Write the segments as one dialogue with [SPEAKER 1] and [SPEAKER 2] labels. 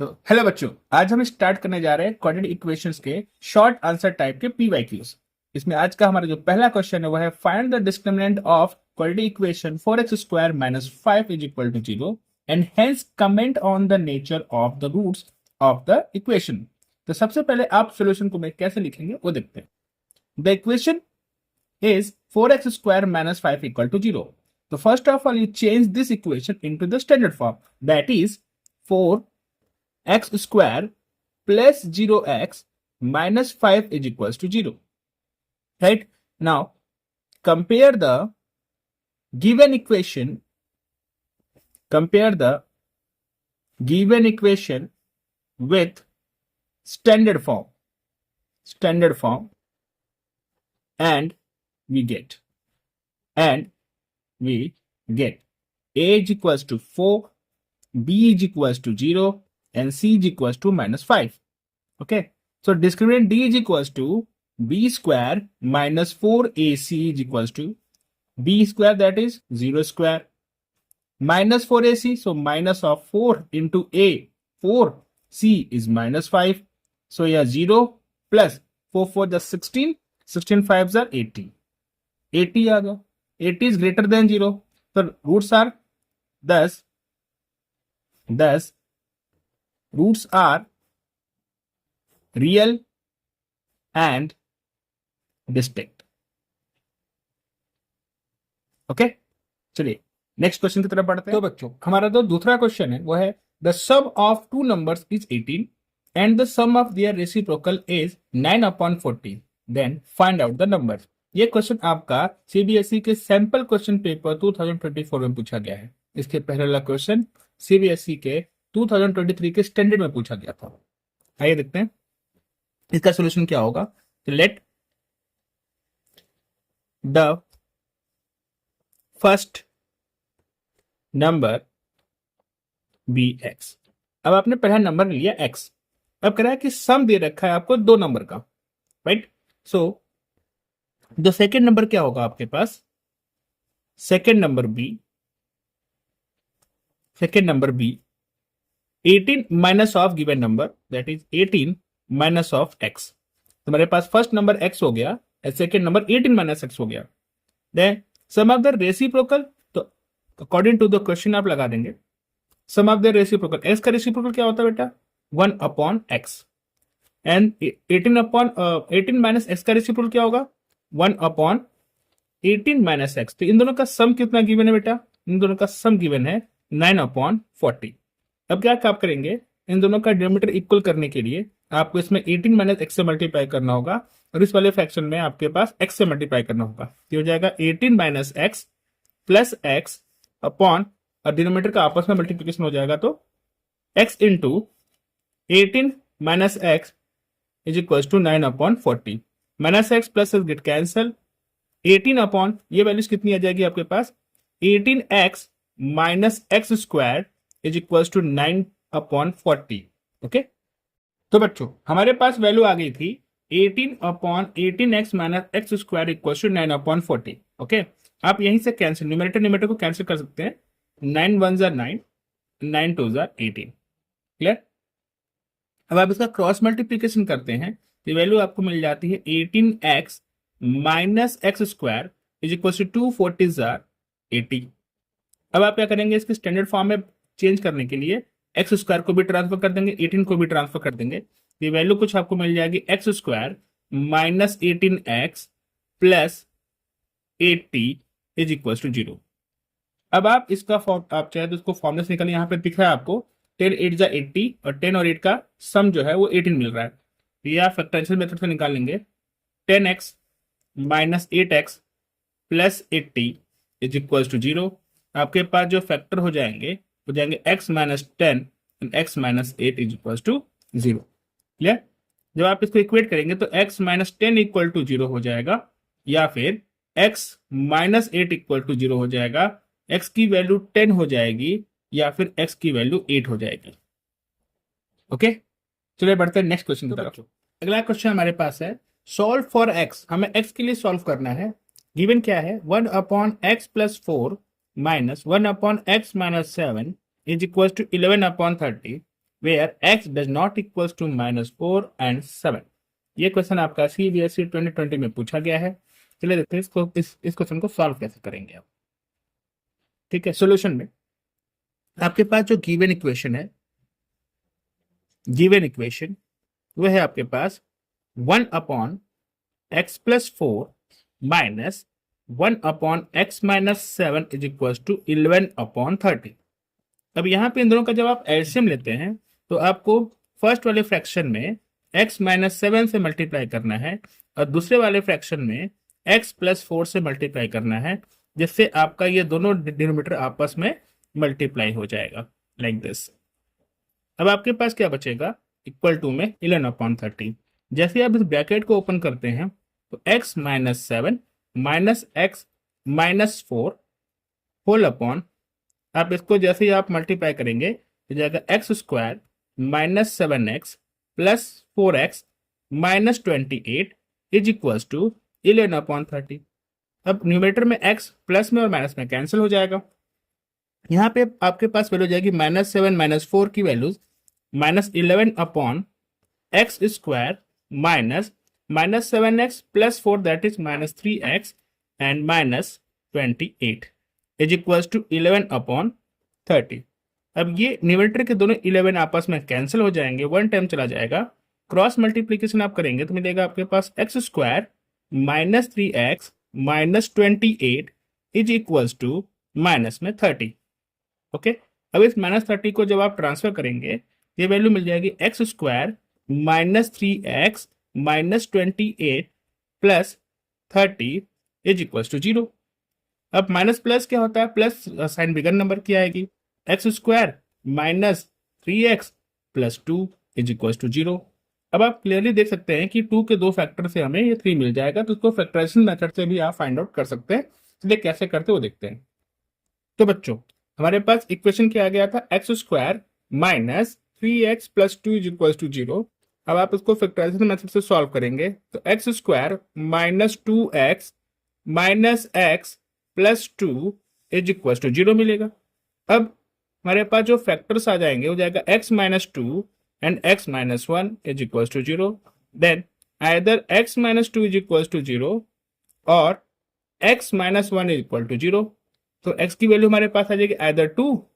[SPEAKER 1] तो हेलो बच्चों, आज हम स्टार्ट करने जा रहे हैं कोऑर्डिनेट इक्वेशंस के शॉर्ट आंसर टाइप के पीवाईक्यूज। इसमें आज का हमारा जो पहला क्वेश्चन है वो है find the discriminant of coordinate equation 4x square minus 5 is equal to 0 and hence comment on the nature of the roots of the equation. तो सबसे पहले आप सोल्यूशन को मैं कैसे लिखेंगे वो देखते हैं। The equation is 4x square minus 5 equal to 0. So first of all, you change this equation into the standard form. That is 4x square plus 0x minus 5 is equals to 0. Right? Now, compare the given equation with standard form. And we get a is equals to 4, b is equals to 0 and c is equals to minus 5. Okay, so discriminant d is equals to b square minus 4ac is equals to b square, that is 0 square, minus 4ac, so minus of 4 into a, 4c is minus 5, so yeah 0 plus 4 4 just 16, 16 5s are 80 आ गया। 80 is greater than 0, so roots are thus roots are real and distinct। Okay, चलिए next question की तरफ बढ़ते हैं। तो बच्चों हमारा जो दूसरा क्वेश्चन है वो है the sum of two numbers is 18 and the sum of their reciprocal is 9/14, then find out the number. ये क्वेश्चन आपका सीबीएसई के सैंपल क्वेश्चन पेपर 2024 में पूछा गया है। इसके पहले वाला क्वेश्चन सीबीएसई के 2023 के स्टैंडर्ड में पूछा गया था। आइए देखते हैं इसका सॉल्यूशन क्या होगा। तो let the first number be x. अब आपने पहला नंबर लिया एक्स, अब कह रहा है कि सम दे रखा है आपको दो नंबर का, राइट। सो जो सेकेंड नंबर क्या होगा आपके पास, second number B 18 minus of given number, that is 18 minus of X. तो मेरे पास फर्स्ट नंबर एक्स हो गया, सेकेंड नंबर 18 माइनस एक्स हो गया। Then sum of the reciprocal, तो अकॉर्डिंग टू द क्वेश्चन आप लगा देंगे sum of the reciprocal. X का रेसिप्रोकल क्या होता है बेटा, 1/x, एंड 18 माइनस एक्स का रेसिप्रोकल क्या होगा, 1/18 माइनस एक्स। तो इन दोनों का सम कितना गिवन है बेटा, इन दोनों का सम गिवन है 9/40। अब क्या आप करेंगे, इन दोनों का डिनोमिनेटर इक्वल करने के लिए आपको इसमें 18 माइनस एक्स से मल्टीप्लाई करना होगा और इस वाले फ्रैक्शन में आपके पास एक्स से मल्टीप्लाई करना होगा। तो हो जाएगा 18 minus x plus x upon, और डिनोमिनेटर का आपस में मल्टीप्लिकेशन हो जाएगा तो x into 18 minus x is equal to 9/40। Minus x plus x get cancel, 18 upon ये वैल्यूज कितनी आ जाएगी आपके पास, 18x minus x square is equal to 9/40। Okay, तो बच्चों हमारे पास वैल्यू आ गई थी 18/18x minus x square equal to 9/40। Okay, आप यहीं से कैंसिल, न्यूमरेटर को कैंसिल कर सकते हैं। 9 1s are 9, 9 2s are 18। Clear. अब आप इसका क्रॉस मल्टीप्लीकेशन करते हैं तो वैल्यू आपको मिल जाती है 18x minus x square is equal to 240s are 80। अब आप क्या करेंगे, इसके स्टैंडर्ड फॉर्म में चेंज करने के लिए एक्स स्क्वायर को भी ट्रांसफर कर देंगे, 18 को भी ट्रांसफर कर देंगे। ये वैल्यू कुछ आपको मिल जाएगी x square minus 18x plus 80 is equal to 0। अब आप इसका फॉर्म, आप चाहे तो इसको फॉर्मूला से निकालें। यहाँ पे दिख रहा है आपको 10 8 जा 80 और 10 और 8 का सम जो है वो 18 मिल रहा है। तो ये आप फैक्टराइजेशन मेथड से निकाल लेंगे। 10x minus 8x plus 80 is equal to 0। आपके पास जो फैक्टर हो जाएंगे x minus 10 and x minus 8 is equal to 0। Clear. जब आप इसको इक्वेट करेंगे तो x माइनस 10 इक्वल टू 0 हो जाएगा, या फिर x माइनस 8 इक्वल टू 0 हो जाएगा। x की वैल्यू 10 हो जाएगी या फिर x की वैल्यू 8 हो जाएगी। ओके, चलिए बढ़ते हैं नेक्स्ट क्वेश्चन की तरफ। अगला क्वेश्चन हमारे पास है सॉल्व फॉर x। हमें x के लिए सॉल्व करना है। गिवन क्या है, 1/x plus 4 minus 1/x minus 7 is equal to 11/30 where x does not equals to -4 and 7। ये क्वेश्चन आपका CBSE 2020 में पूछा गया है। चलिए देखते हैं इसको, इस क्वेश्चन को सॉल्व कैसे करेंगे आप। ठीक है, सॉल्यूशन में आपके पास जो गिवन इक्वेशन वो है आपके पास 1/x+4 minus 1/x-7 is equal to 11/30। अब यहाँ पे इन दोनों का जब आप एलसीएम लेते हैं तो आपको फर्स्ट वाले फ्रैक्शन में x-7 से मल्टीप्लाई करना है और दूसरे वाले फ्रैक्शन में x+4 से मल्टीप्लाई करना है, जिससे आपका ये दोनों डिनोमिनेटर आपस में मल्टीप्लाई हो जाएगा लाइक दिस। अब आपके पास क्या बचेगा, इक्वल टू में 11/30। जैसे आप इस ब्रैकेट को ओपन करते हैं तो x-7 minus x-4 whole upon, आप इसको जैसे ही आप मल्टीप्लाई करेंगे तो जाएगा x² minus 7x plus 4x minus 28 is equal to 11/30। अब न्यूमरेटर में x प्लस में और माइनस में कैंसिल हो जाएगा। यहाँ पे आपके पास वैल्यू जाएगी -7 -4 की values -11/x² minus -7x plus 4 that is -3x and -28 is equal to 11/30। अब ये न्यूमरेटर के दोनों 11 आपस में कैंसिल हो जाएंगे, वन टाइम चला जाएगा, क्रॉस मल्टीप्लीकेशन आप करेंगे तो मिलेगा आपके पास x² minus 3x minus 28 is equal to minus में 30। ओके, अब इस -30 को जब आप ट्रांसफर करेंगे ये वैल्यू मिल जाएगी x² minus 3x minus 28 plus 30 is equal to 0। अब माइनस प्लस क्या होता है, प्लस साइन बिगर नंबर की आएगी, x² minus 3x plus 2 is equal to 0। अब आप क्लियरली देख सकते हैं कि 2 के 2 फैक्टर से हमें ये 3 मिल जाएगा, तो उसको फैक्टराइजेशन मेथड से भी आप फाइंड आउट कर सकते हैं। चलिए कैसे करते वो देखते हैं। तो बच्चों हमारे पास इक्वेशन क्या आ गया था, x² minus 3x plus 2 is equal to 0। अब आप इसको फैक्टराइजेशन मेथड से सॉल्व करेंगे तो x² minus 2x minus x plus 2 is equal to 0 मिलेगा। अब हमारे पास जो फैक्टर्स आ जाएंगे वो जाएगा x-2 and x-1 is equal to 0। Then either x-2 is equal to 0 और x-1 इज इक्वल टू 0। तो x की वैल्यू हमारे पास आ जाएगी आइदर 2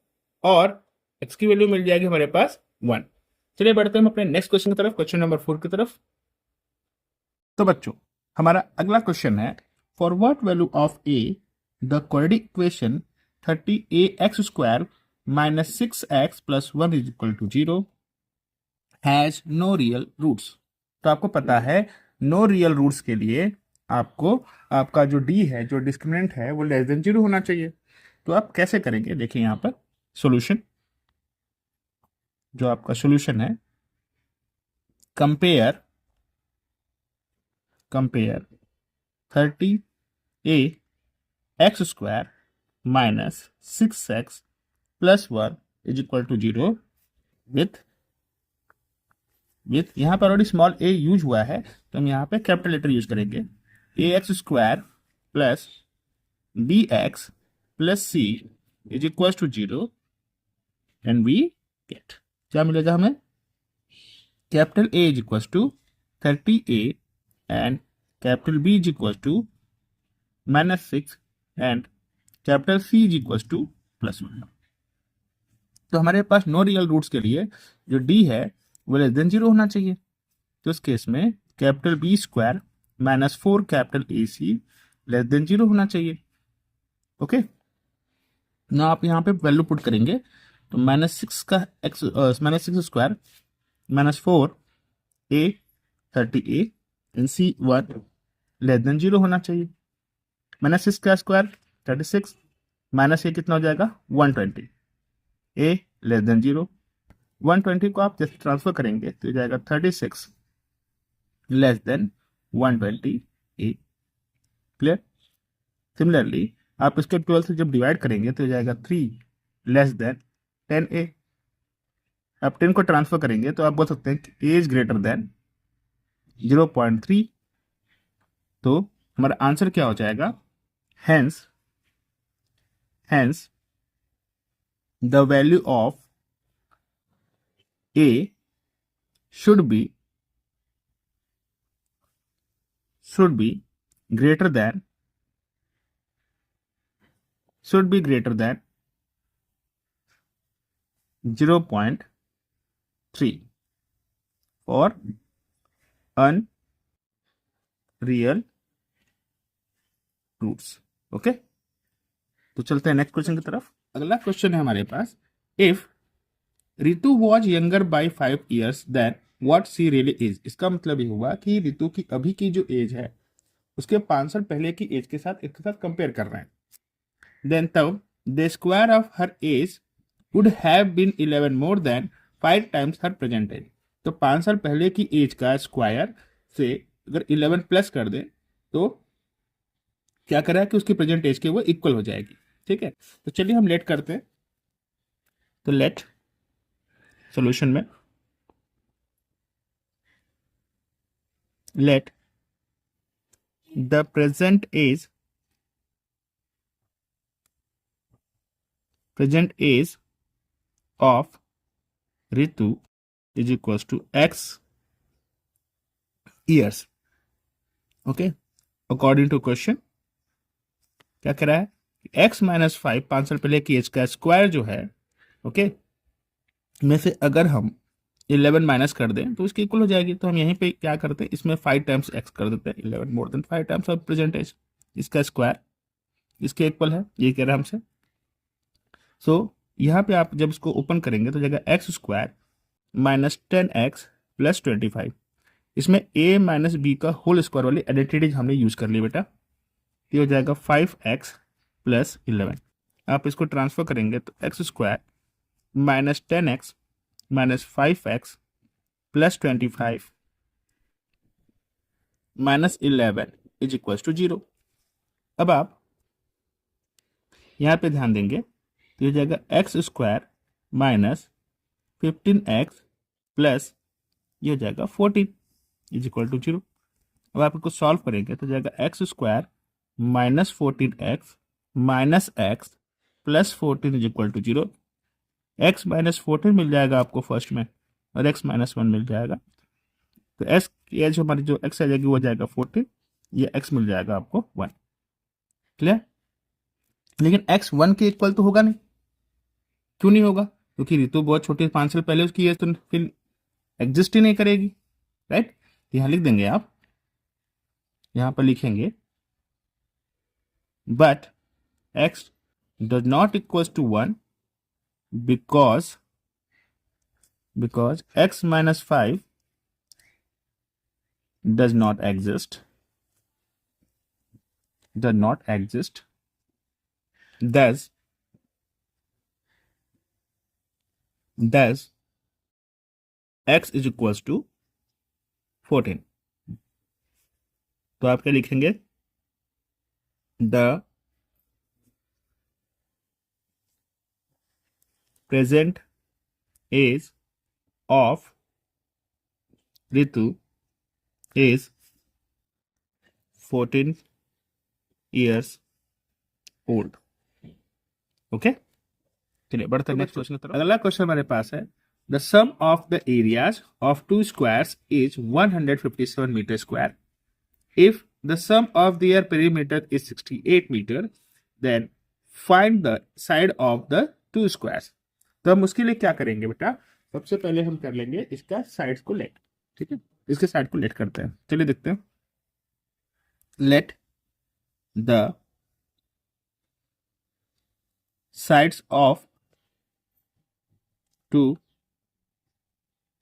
[SPEAKER 1] और x की वैल्यू मिल जाएगी हमारे पास 1। चलिए बढ़ते हैं हम अपने नेक्स्ट क्वेश्चन की तरफ, क्वेश्चन नंबर 4 की तरफ। तो बच्चों हमारा अगला क्वेश्चन है, for what value of a the quadratic equation 30ax² minus 6x plus 1 is equal to 0 has no real roots. तो आपको पता है नो रियल रूट्स के लिए आपको आपका जो d है, जो डिस्क्रिमिनेंट है, वो लेस देन 0 होना चाहिए। तो आप कैसे करेंगे, देखिए यहाँ पर सॉल्यूशन, जो आपका सॉल्यूशन है, compare 30ax² minus 6x plus 1 is equal to 0 with यहाँ पर ऑलरेडी स्मॉल a यूज हुआ है तो हम यहाँ पे कैपिटल लेटर यूज करेंगे, ax² plus bx plus c is equal to 0 and we get, क्या मिलेगा हमें, capital A is equal to 30a and capital B is equal to -6 and capital C is equal to +1। तो हमारे पास no real roots के लिए जो D है वो लेस देन 0 होना चाहिए। तो इस केस में capital B² minus 4 capital AC less than 0 होना चाहिए। ओके, ना आप यहाँ पे वैल्यू पुट करेंगे तो -6 का -6² minus 4a 30a and C1 less than 0 होना चाहिए। -6 का स्क्वायर 36 माइनस a कितना हो जाएगा 120, a लेस देन 0। 120 को आप जैसे ट्रांसफर करेंगे तो जाएगा 36 less than 120 a। Clear. Similarly आप इसको 12 से जब डिवाइड करेंगे तो जाएगा 3 लेस देन 10a। आप 10 को ट्रांसफर करेंगे तो आप बोल सकते हैं कि a इज ग्रेटर देन 0.3। तो हमारा आंसर क्या हो जाएगा, hence the value of A should be greater than 0.3 for unreal roots. Okay, तो चलते हैं नेक्स्ट क्वेश्चन की तरफ। अगला क्वेश्चन है हमारे पास, if Ritu was younger by 5 years then what see really is. इसका मतलब ये हुआ कि रितु की अभी की जो एज है उसके 5 साल पहले की एज के साथ इसके साथ कंपेयर कर रहे हैं। देन तब the square of her age would have been 11 more than 5 times her present age. तो 5 साल पहले की एज का स्क्वायर से अगर 11 प्लस कर दें तो क्या करा कि उसकी प्रेजेंट एज के वो इक्वल हो जाएगी। ठीक है, तो चलिए हम लेट करते हैं। तो लेट सॉल्यूशन में let the present age of Ritu is equals to x years। Okay, according to question क्या कह रहा है, x माइनस 5 5 साल पहले की एज का स्क्वायर जो है, ओके, में से अगर हम 11 माइनस कर दें तो इसकी इक्वल हो जाएगी। तो हम यहीं पे क्या करते हैं, इसमें 5 times x कर देते हैं, 11 more than 5 times of present age, इसका स्क्वायर इसके इक्वल है, ये कह रहा है हमसे। सो यहाँ पे आप जब इसको ओपन करेंगे तो जाएगा x square minus 10x plus 25। इसमें a माइनस बी का होल स्क्वायर वाली आइडेंटिटी हमने यूज कर ली बेटा, ये हो जाएगा 5x प्लस 11। आप इसको ट्रांसफर करेंगे तो x square minus 10x minus 5x plus 25 minus 11 is equal to 0। अब आप यहां पे ध्यान देंगे तो ये जाएगा x square minus 15x plus ये हो जाएगा 14 इज इक्वल टू 0। अब आप इसको सॉल्व करेंगे तो जाएगा x square minus 14x minus x plus 14 is equal to 0। x minus 14 मिल जाएगा आपको फर्स्ट में और x माइनस 1 मिल जाएगा, तो x की एज हमारी जो x आ जाएगी वो जाएगा 14, ये x मिल जाएगा आपको 1। क्लियर? लेकिन x 1 के इक्वल तो होगा नहीं, क्यों नहीं होगा, क्योंकि ऋतु बहुत छोटी 5 साल पहले उसकी एज तो फिर एग्जिस्ट ही नहीं करेगी, राइट। यहां लिख देंगे आप, यहां पर लिखेंगे but x does not equals to 1 because x minus 5 does not exist thus x is equals to 14। तो आप क्या लिखेंगे, the present age of Ritu is 14 years old। Okay, चलिए बढ़ते हैं नेक्स्ट क्वेश्चन की तरफ। अगला क्वेश्चन हमारे पास है, the sum of the areas of 2 squares is 157 metre square. If the sum of their perimeter is 68 metre then find the side of the 2 squares. तो हम उसके लिए क्या करेंगे बेटा, सबसे पहले हम कर लेंगे इसका साइड्स को लेट। ठीक है, इसके साइड को लेट करते हैं, चलिए देखते हैं। Let the sides of 2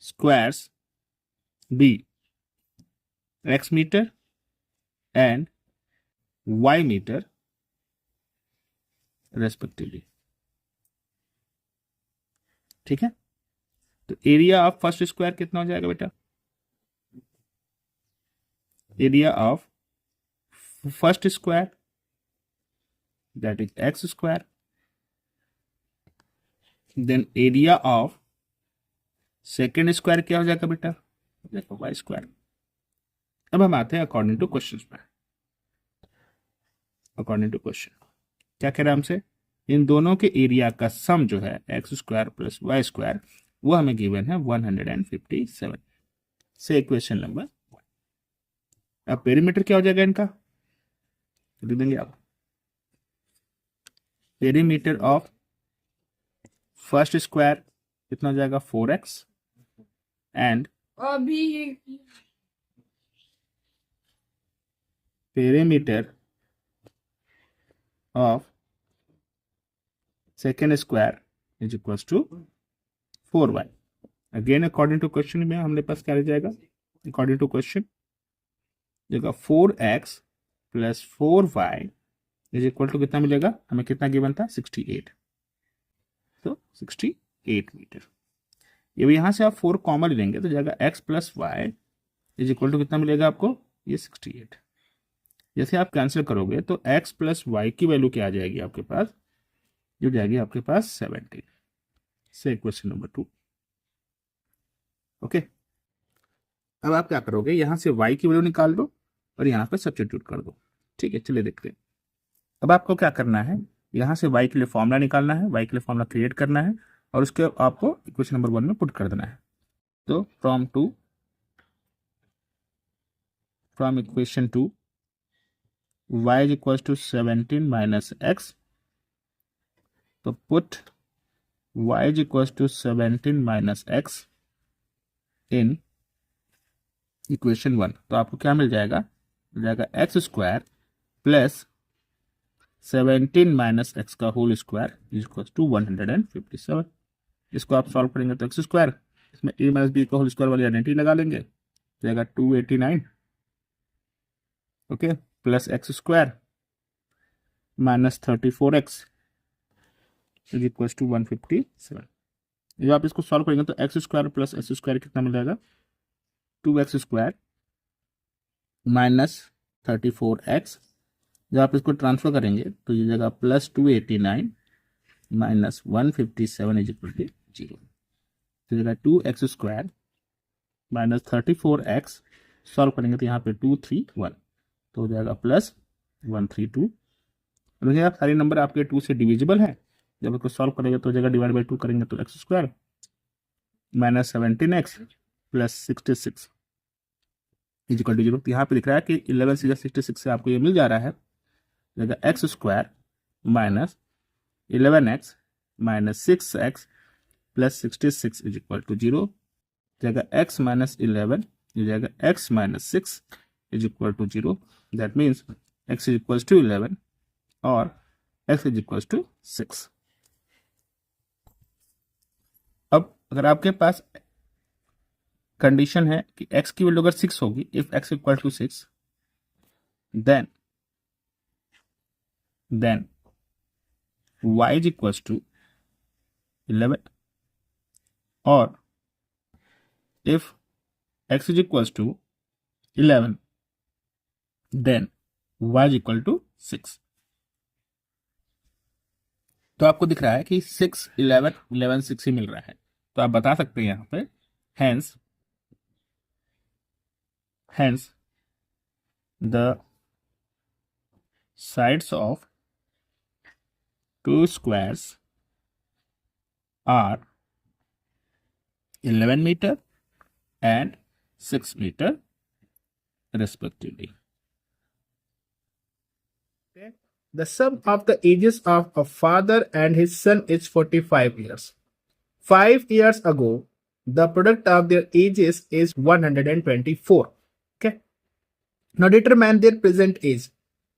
[SPEAKER 1] squares be x meter and y meter respectively। ठीक है, तो एरिया ऑफ फर्स्ट स्क्वायर कितना हो जाएगा बेटा, area of first square that is x square, then area of second square क्या हो जाएगा बेटा, देखो वाई स्क्वायर। अब हम आते हैं अकॉर्डिंग टू क्वेश्चन में। अकॉर्डिंग टू क्वेश्चन क्या कह रहा है हमसे, इन दोनों के एरिया का सम जो है x square plus y square वो हमें गिवन है 157 से इक्वेशन नंबर 1। अब पेरीमीटर क्या हो जाएगा इनका, लिख देंगे आप। पेरीमीटर ऑफ फर्स्ट स्क्वायर कितना हो जाएगा 4x and perimeter of second square is equal to 4y। Again according to question में हमने पास क्या रह जाएगा, अकॉर्डिंग टू क्वेश्चन जगह 4x plus 4y is equal to कितना मिलेगा, हमें कितना गिवन था 68, तो 68 मीटर। ये यहाँ से आप 4 कॉमन लेंगे तो जाएगा x plus y is equal to कितना मिलेगा आपको, ये 68। जैसे आप कैंसिल करोगे तो x प्लस वाई की वैल्यू क्या आ जाएगी आपके पास, जो जाएगी आपके पास 17 से क्वेश्चन नंबर 2। ओके, अब आप क्या करोगे, यहां से y की वैल्यू निकाल दो और यहाँ पे सब्स्टिट्यूट कर दो। ठीक है, चलिए देखते हैं। अब आपको क्या करना है, यहाँ से y के लिए फॉर्मूला निकालना है, y के लिए फॉर्मूला क्रिएट करना है और उसके आपको इक्वेशन नंबर 1 में पुट कर देना है। तो from equation 2 y is equal to 17 minus x, तो put y is equal to 17 minus x in equation 1। तो आपको क्या मिल जाएगा x square plus 17 minus x का whole square is equal to 157। इसको आप सॉल्व करेंगे तो एक्स स्क्वायर, इसमें ए माइनस बी का होल स्क्वायर वाली आइडेंटिटी लगा लेंगे, जाएगा 289। Okay, plus x square minus 34x is equal to 157। जब आप इसको सॉल्व करेंगे तो x square plus x square कितना मिल जाएगा, 2x स्क्वायर माइनस 34x। जब आप इसको ट्रांसफर करेंगे तो ये जगह plus 289 minus 157 is equal to 0। तो जगह 2x square minus 34x, solve करेंगे तो यहाँ पे 231 तो हो जाएगा प्लस 132। देखिए आप सारे नंबर आपके 2 से डिविजिबल है, जब इसको सॉल्व करेंगे तो जगह डिवाइड बाई 2 करेंगे तो x square minus 17x plus 66 is equal to 0। तो यहाँ पे दिख रहा है कि 11 से 66 से आपको ये मिल जा रहा है, जगह x square minus 11x minus 6x plus 66 is equal to 0। जगह x माइनस 11 जगह x minus 6 is equal to 0। That means x is equal to 11 और x इज इक्वल टू 6। अब अगर आपके पास कंडीशन है कि x की वैल्यू अगर 6 होगी, if x equal to 6 then y is equal to 11 और if x is equals to 11 then y is equal to 6। तो आपको दिख रहा है कि 6 11 11 6 ही मिल रहा है, तो आप बता सकते हैं यहाँ पे hence the sides of two squares are 11 meter and 6 meter respectively. The sum of the ages of a father and his son is 45 years. 5 years ago, the product of their ages is 124. Okay. Now determine their present age.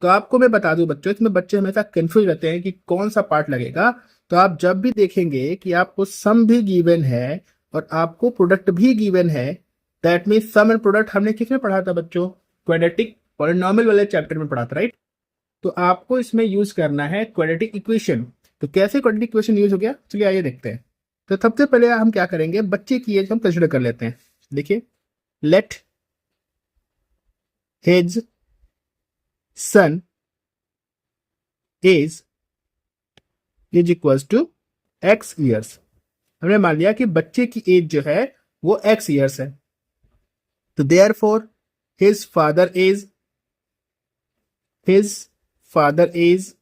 [SPEAKER 1] तो आपको मैं बता दूं बच्चों, इसमें बच्चे हमेशा confuse रहते हैं कि कौन सा पार्ट लगेगा। तो आप जब भी देखेंगे कि आपको सम भी गिवन है और आपको प्रोडक्ट भी गिवन है, that means sum and product हमने किस में पढ़ा था बच्चों, क्वाड्रेटिक पॉलिनोमियल वाले चैप्टर में पढ़ा था, राइट। तो आपको इसमें यूज करना है क्वाड्रेटिक इक्वेशन। तो कैसे क्वाड्रेटिक इक्वेशन यूज हो गया, चलिए आइए देखते हैं। तो सबसे पहले हम क्या करेंगे, बच्चे की एज हम कंसिडर कर लेते हैं। देखिए, let his son age is equals to x years. हमने मान लिया कि बच्चे की एज जो है वो x ईयर्स है। तो देयरफॉर हिज फादर एज,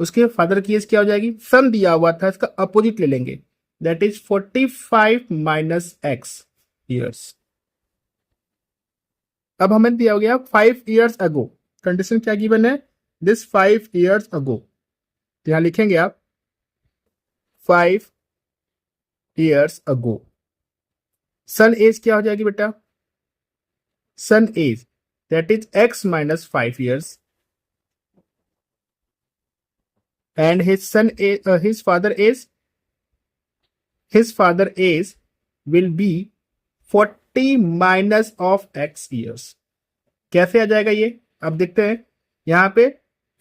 [SPEAKER 1] उसके फादर की एज क्या हो जाएगी, सन दिया हुआ था, इसका अपोजिट ले लेंगे, that is 45 minus x years. अब हमें दिया हो गया 5 ईयर्स अगो, कंडीशन क्या गिवन है, दिस 5 ईयर्स अगो, तो यहां लिखेंगे आप 5 ईयर्स अगो। सन एज क्या हो जाएगी बेटा, son age that is X minus 5 years and his father age will be 40 minus of x years। कैसे आ जाएगा ये, अब देखते हैं। यहां पे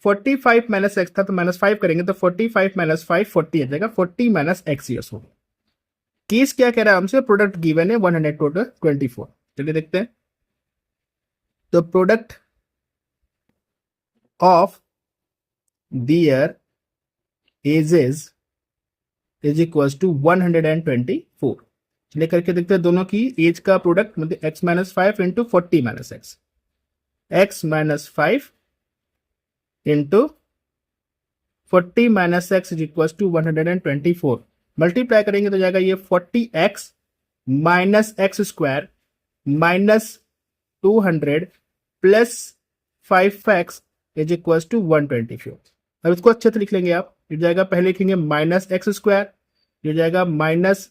[SPEAKER 1] 45 माइनस एक्स था तो माइनस 5 करेंगे तो 45 माइनस 5 40 आ जाएगा, 40 माइनस एक्स ईयर्स होगा। केस क्या कह रहा है हमसे, प्रोडक्ट गिवन है 124। चलिए देखते हैं। तो product of their ages is equal to 124। चलिए करके देखते हैं दोनों की एज का प्रोडक्ट, मतलब x minus 5 into 40 minus x, x minus 5 into 40 minus x is equal to 124। Multiply करेंगे तो जाएगा ये 40x minus x square minus 200 plus 5x is equal to 124। अब इसको अच्छे से लिख लेंगे आप, ये जाएगा, पहले लिखेंगे माइनस एक्स स्क्वायर, ये जाएगा minus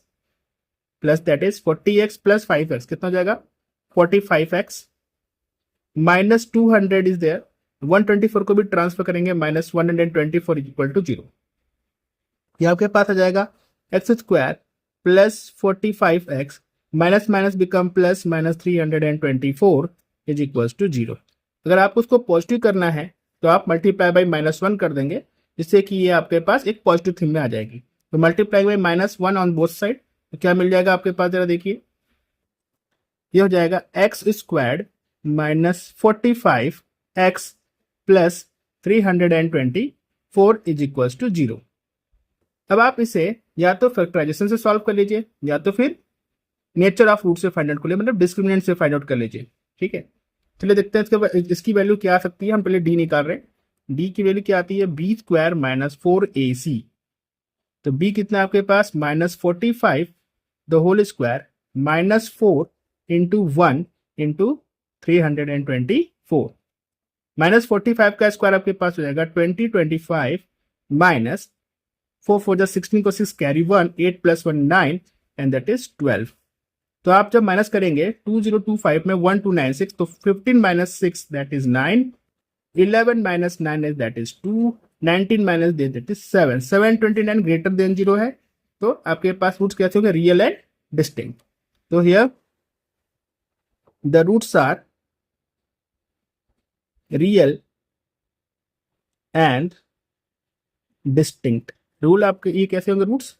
[SPEAKER 1] plus that is 40x plus 5x, कितना हो जाएगा 45x माइनस 200 इज देयर, 124 को भी ट्रांसफर करेंगे माइनस 124 इक्वल टू 0। ये आपके पास आ जाएगा x square plus 45x minus minus become plus minus 324 is equal to 0। अगर आप उसको पॉजिटिव करना है तो आप मल्टीप्लाई बाई माइनस 1 कर देंगे, जिससे कि ये आपके पास एक पॉजिटिव थिंग में आ जाएगी। तो multiply by minus 1 on both side, तो क्या मिल जाएगा आपके पास, जरा देखिए, ये हो जाएगा x squared minus 45x plus 324 is equal to 0। अब आप इसे या तो फैक्टराइजेशन से सॉल्व कर लीजिए या तो फिर नेचर ऑफ रूट से फाइंड आउट कर लीजिए, मतलब डिस्क्रिमिनेंट से फाइंड आउट कर लीजिए। ठीक है, चलिए देखते हैं इसकी वैल्यू क्या आ सकती है। हम पहले डी निकाल रहे हैं, डी की वैल्यू क्या आती है, बी स्क्वायर माइनस 4ac। तो बी कितना आपके पास, minus 45 the whole square minus 4 into 1 into 324, minus 45 का स्क्वायर आपके पास हो जाएगा 25 माइनस 4 4 जा 16 को 6 carry 1, 8 plus 1 9 and that is 12। तो आप जब माइनस करेंगे 2025 में 1296, तो 15 minus 6 that is 9, 11 minus 9 is that is 2, 19 minus that is 7, 729 greater than 0 है। तो आपके पास रूट्स कैसे होंगे, रियल एंड डिस्टिंक्ट। तो here the roots are real and distinct. Rule आपके ये कैसे होंगे, रूट्स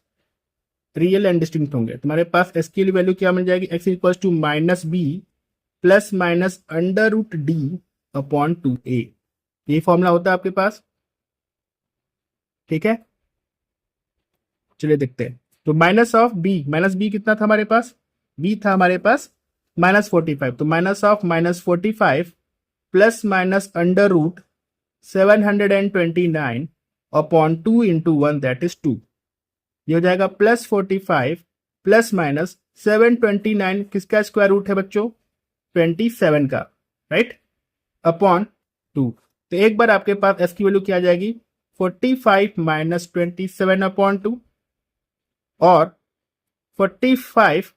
[SPEAKER 1] रियल एंड डिस्टिंक्ट होंगे। तुम्हारे पास एस की वैल्यू क्या मिल जाएगी, x equal to minus b plus minus under root d upon 2a, ये फॉर्मूला होता है आपके पास। ठीक है, चलिए देखते हैं। तो minus of b, minus b कितना था हमारे पास, बी था हमारे पास माइनस 45, तो minus of minus 45 plus minus under root 729 upon 2 into 1 that is 2, ये हो जाएगा प्लस 45 प्लस माइनस 729, किसका स्क्वायर रूट है बच्चों, 27 का, राइट, अपॉन 2। तो एक बार आपके पास एस की वैल्यू क्या आ जाएगी, 45 माइनस 27 अपॉन 2 और 45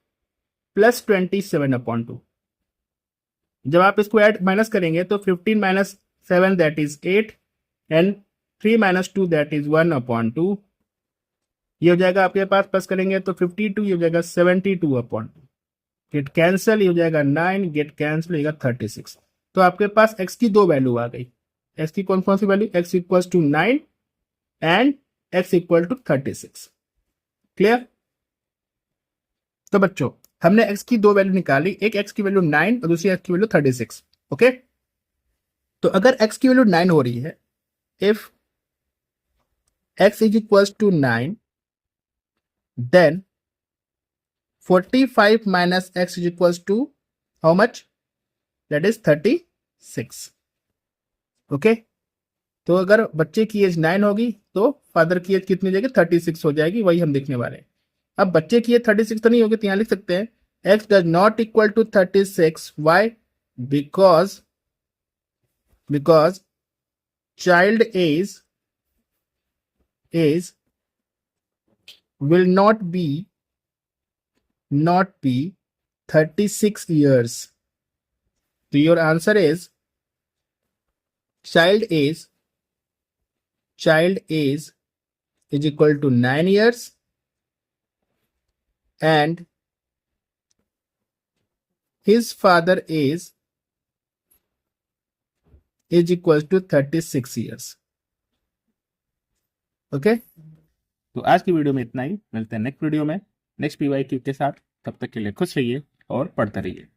[SPEAKER 1] प्लस 27 अपॉन 2। जब आप इसको ऐड माइनस करेंगे तो 15 minus 7 that is 8 and 3 minus 2 that is 1 upon 2, ये हो जाएगा आपके पास, प्लस करेंगे तो 52, ये हो जाएगा 72 अपॉन 2, गेट कैंसिल, ये हो जाएगा 9, गेट कैंसिल हो जाएगा 36। तो आपके पास x की दो वैल्यू आ गई, x की कौन कौन सी value, x equal to 9 and x equal to 36। Clear. तो बच्चों हमने x की दो वैल्यू निकाली, एक x की वैल्यू 9 और दूसरी x की वैल्यू 36। ओके, तो अगर x की वैल्यू 9 हो रही है, if x is equal to 9 then 45 minus x is equals to how much, that is 36। Okay, तो अगर बच्चे की एज 9 होगी तो फादर की एज कितनी हो जाएगी, 36 हो जाएगी, वही हम देखने वाले हैं। अब बच्चे की ये 36 तो नहीं होगी, तो यहां लिख सकते हैं x does not equal to 36. Why? Because child age will not be 36 years. So your answer is child age is equal to 9 years and his father age is equal to 36 years. Okay तो आज की video में इतना ही, मिलते हैं next video में next PYQ के साथ। तब तक के लिए खुश रहिए और पढ़ते रहिए।